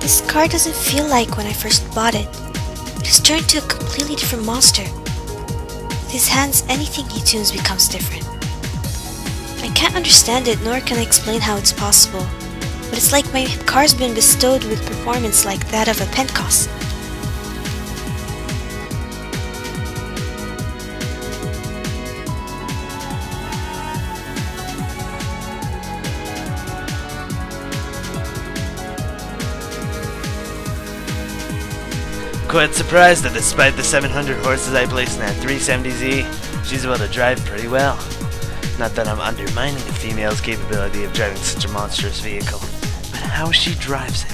This car doesn't feel like when I first bought it. It has turned to a completely different monster. With his hands, anything he tunes becomes different. I can't understand it, nor can I explain how it's possible, but it's like my car's been bestowed with performance like that of a Pentecost. Quite surprised that despite the 700 horses I placed in that 370Z, she's able to drive pretty well. Not that I'm undermining a female's capability of driving such a monstrous vehicle, but how she drives it.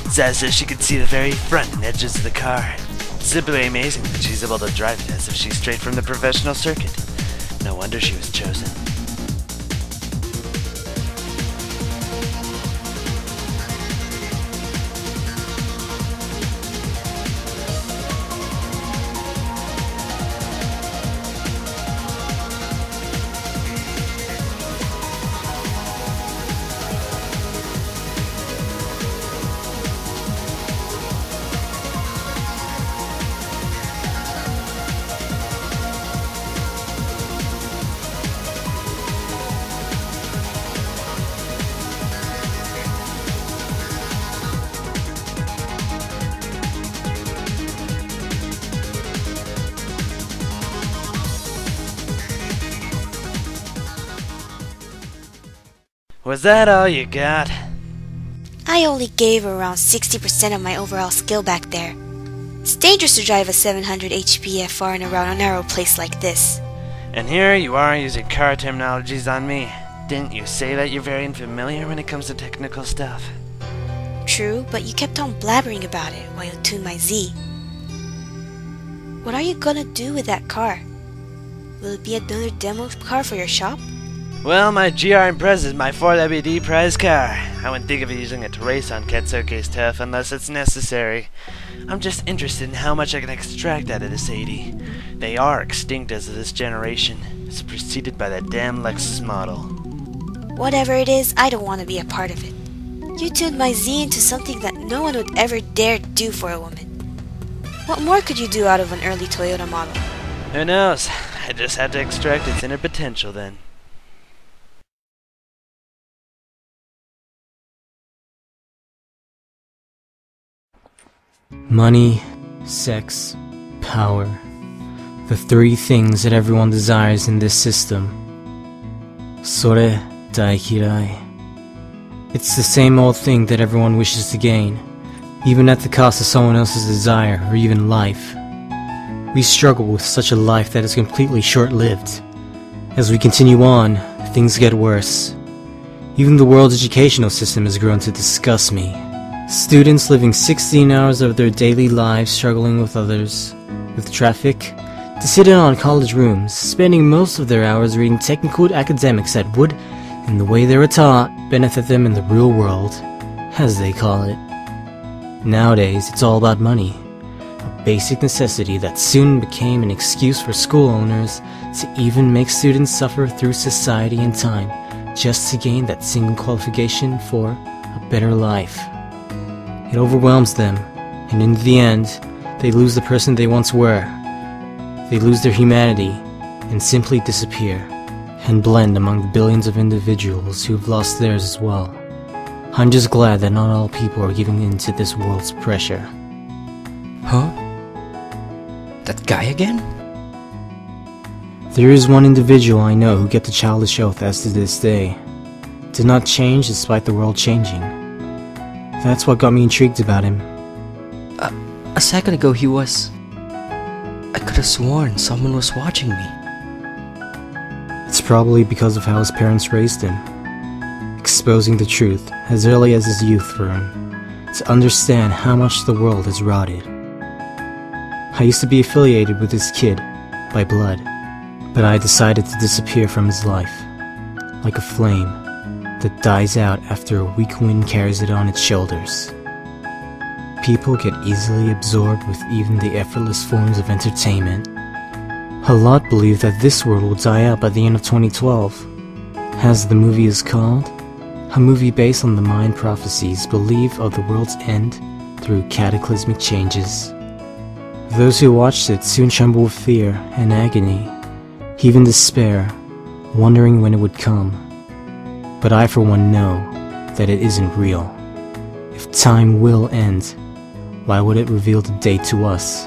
It's as if she could see the very front and edges of the car. Simply amazing that she's able to drive it as if she's straight from the professional circuit. No wonder she was chosen. Was that all you got? I only gave around 60% of my overall skill back there. It's dangerous to drive a 700 HP FR in around a narrow place like this. And here you are using car terminologies on me. Didn't you say that you're very unfamiliar when it comes to technical stuff? True, but you kept on blabbering about it while you tuned my Z. What are you gonna do with that car? Will it be another demo car for your shop? Well, my GR Impreza is my 4WD prize car. I wouldn't think of using it to race on Ketsuke's Tough unless it's necessary. I'm just interested in how much I can extract out of this 80. They are extinct as of this generation. It's preceded by that damn Lexus model. Whatever it is, I don't want to be a part of it. You tuned my Z into something that no one would ever dare do for a woman. What more could you do out of an early Toyota model? Who knows? I just had to extract its inner potential then. Money, sex, power. The three things that everyone desires in this system. Sore daikirai. It's the same old thing that everyone wishes to gain, even at the cost of someone else's desire or even life. We struggle with such a life that is completely short-lived. As we continue on, things get worse. Even the world's educational system has grown to disgust me. Students living 16 hours of their daily lives struggling with others, with traffic, to sit in on college rooms, spending most of their hours reading technical academics that would, in the way they were taught, benefit them in the real world, as they call it. Nowadays, it's all about money, a basic necessity that soon became an excuse for school owners to even make students suffer through society and time, just to gain that single qualification for a better life. It overwhelms them, and in the end, they lose the person they once were. They lose their humanity, and simply disappear, and blend among the billions of individuals who've lost theirs as well. I'm just glad that not all people are giving in to this world's pressure. Huh? That guy again? There is one individual I know who kept a childish oath as to this day. Did not change despite the world changing. That's what got me intrigued about him. A second ago he was... I could have sworn someone was watching me. It's probably because of how his parents raised him, exposing the truth as early as his youth for him, to understand how much the world has rotted. I used to be affiliated with this kid, by blood, but I decided to disappear from his life, like a flame that dies out after a weak wind carries it on its shoulders. People get easily absorbed with even the effortless forms of entertainment. A lot believe that this world will die out by the end of 2012. As the movie is called, A movie based on the Mayan prophecies believe of the world's end through cataclysmic changes. Those who watched it soon tremble with fear and agony, even despair, wondering when it would come. But I for one know that it isn't real. If time will end, why would it reveal the date to us?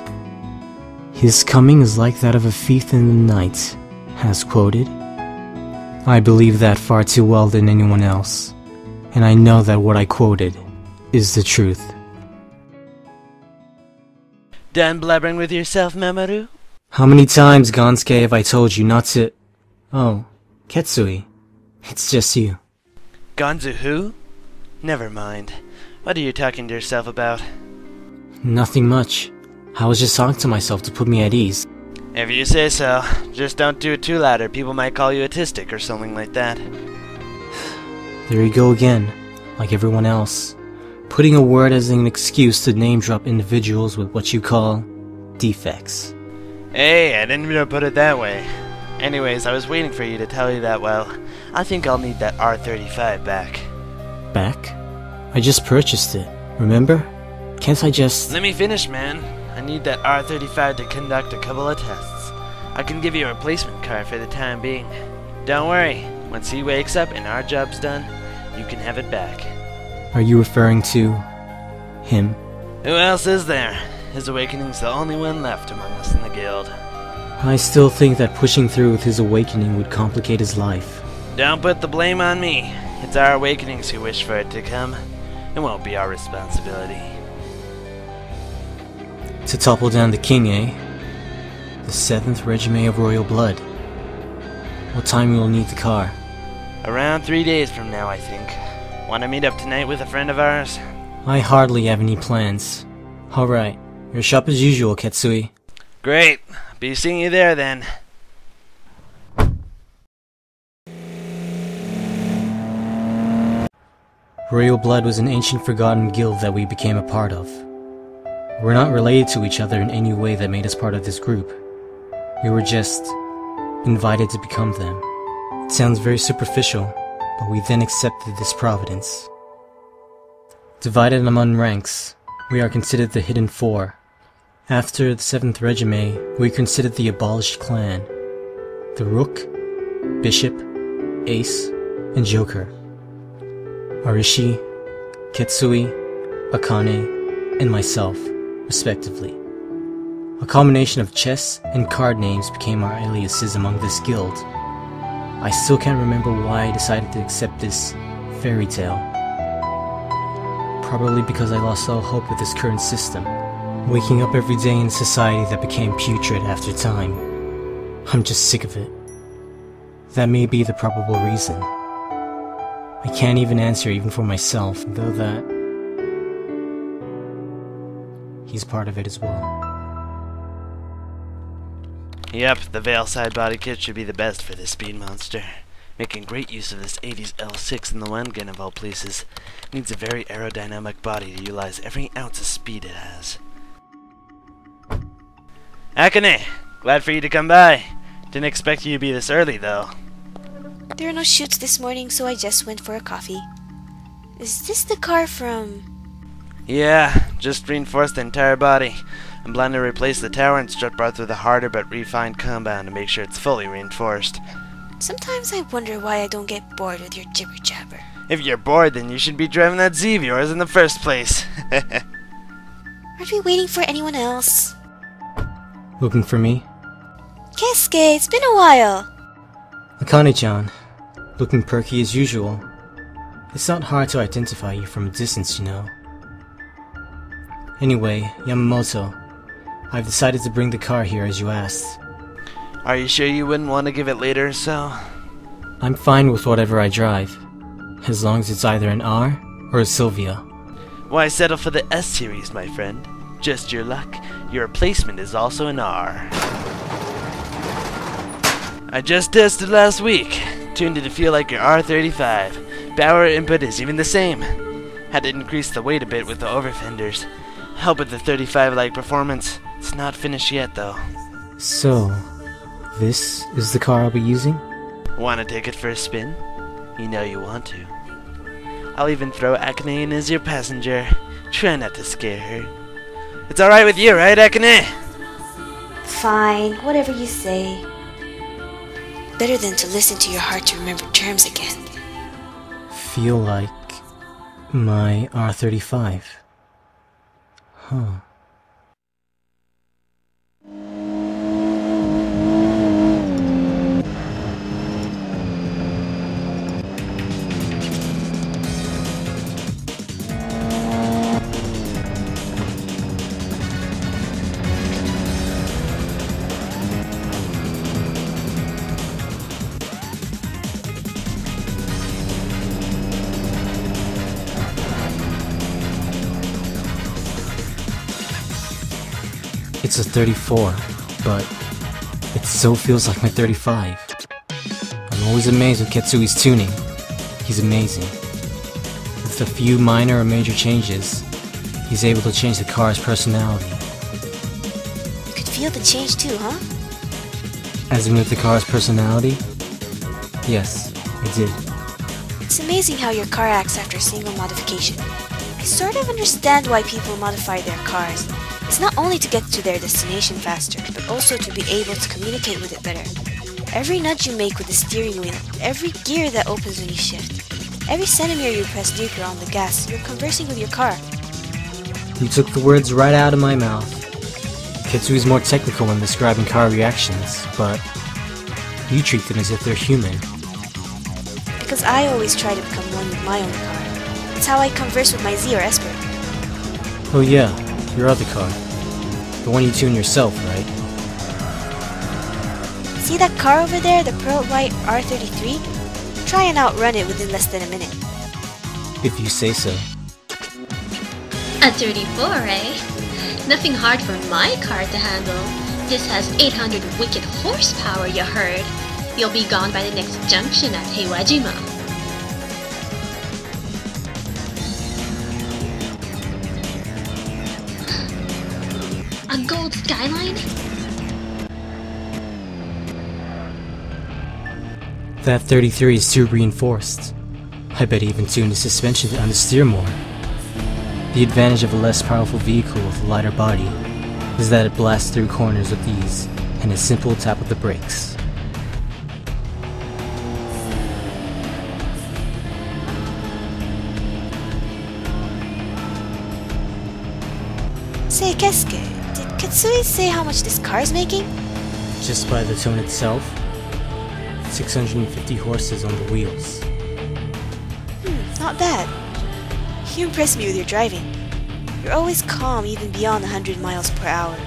His coming is like that of a thief in the night, as quoted. I believe that far too well than anyone else, and I know that what I quoted is the truth. Done blubbering with yourself, Mamoru? How many times, Gansuke, have I told you not to— Oh, Ketsui, it's just you. Gonzu who? Never mind. What are you talking to yourself about? Nothing much. I was just talking to myself to put me at ease. If you say so. Just don't do it too loud or people might call you autistic or something like that. There you go again, like everyone else. Putting a word as an excuse to name-drop individuals with what you call defects. Hey, I didn't mean to put it that way. Anyways, I was waiting for you to tell you that, well, I think I'll need that R35 back. Back? I just purchased it, remember? Can't I just— Let me finish, man. I need that R35 to conduct a couple of tests. I can give you a replacement car for the time being. Don't worry, once he wakes up and our job's done, you can have it back. Are you referring to him? Who else is there? His awakening's the only one left among us in the guild. I still think that pushing through with his awakening would complicate his life. Don't put the blame on me. It's our awakenings who wish for it to come. It won't be our responsibility. To topple down the king, eh? The 7th Regiment of Royal Blood. What time will need the car? Around 3 days from now, I think. Want to meet up tonight with a friend of ours? I hardly have any plans. Alright, your shop as usual, Ketsui. Great. Be seeing you there then. Royal Blood was an ancient forgotten guild that we became a part of. We're not related to each other in any way that made us part of this group. We were just invited to become them. It sounds very superficial, but we then accepted this providence. Divided among ranks, we are considered the Hidden Four. After the 7th Regiment, we considered the abolished clan. The Rook, Bishop, Ace, and Joker. Arishi, Ketsui, Akane, and myself, respectively. A combination of chess and card names became our aliases among this guild. I still can't remember why I decided to accept this fairy tale. Probably because I lost all hope with this current system, waking up every day in a society that became putrid after time. I'm just sick of it. That may be the probable reason. I can't even answer even for myself, though that he's part of it as well. Yep, the Veilside body kit should be the best for this speed monster. Making great use of this 80s L6 in the one gun of all places. Needs a very aerodynamic body to utilize every ounce of speed it has. Akane! Glad for you to come by. Didn't expect you to be this early, though. There are no shoots this morning, so I just went for a coffee. Is this the car from... Yeah, just reinforced the entire body. I'm planning to replace the tower and strut bar through the harder but refined compound to make sure it's fully reinforced. Sometimes I wonder why I don't get bored with your jibber-jabber. If you're bored, then you should be driving that Z of yours in the first place. Aren't we waiting for anyone else? Looking for me? Keisuke, it's been a while. Akane-chan, looking perky as usual. It's not hard to identify you from a distance, you know. Anyway, Yamamoto, I've decided to bring the car here as you asked. Are you sure you wouldn't want to give it later or so? I'm fine with whatever I drive, as long as it's either an R or a Sylvia. Why settle for the S series, my friend? Just your luck. Your replacement is also an R. I just tested last week. Tuned it to feel like your R35. Power input is even the same. Had to increase the weight a bit with the overfenders. Help with the 35-like performance. It's not finished yet, though. So, this is the car I'll be using? Want to take it for a spin? You know you want to. I'll even throw Akane in as your passenger. Try not to scare her. It's alright with you, right, Akane? Fine, whatever you say. Better than to listen to your heart to remember terms again. Feel like my R35. Huh. It's a 34, but it so feels like my 35. I'm always amazed with Ketsui's tuning. He's amazing. With a few minor or major changes, he's able to change the car's personality. You could feel the change too, huh? As in with the car's personality? Yes, I did. It's amazing how your car acts after a single modification. I sort of understand why people modify their cars. It's not only to get to their destination faster, but also to be able to communicate with it better. Every nudge you make with the steering wheel, every gear that opens when you shift, every centimeter you press deeper on the gas, you're conversing with your car. You took the words right out of my mouth. Ketsui's more technical when describing car reactions, but you treat them as if they're human. Because I always try to become one with my own car. It's how I converse with my Z or Esper. Oh yeah, your other car. The one you tune yourself, right? See that car over there, the pearl white R33? Try and outrun it within less than a minute. If you say so. A 34, eh? Nothing hard for my car to handle. This has 800 wicked horsepower, you heard. You'll be gone by the next junction at Heiwajima. A gold skyline? That 33 is too reinforced. I bet he even tuned the suspension to understeer more. The advantage of a less powerful vehicle with a lighter body is that it blasts through corners with ease and a simple tap of the brakes. Say, Kesuke, did Ketsui say how much this car is making? Just by the tone itself, 650 horses on the wheels. Not bad. You impress me with your driving. You're always calm even beyond 100 miles per hour.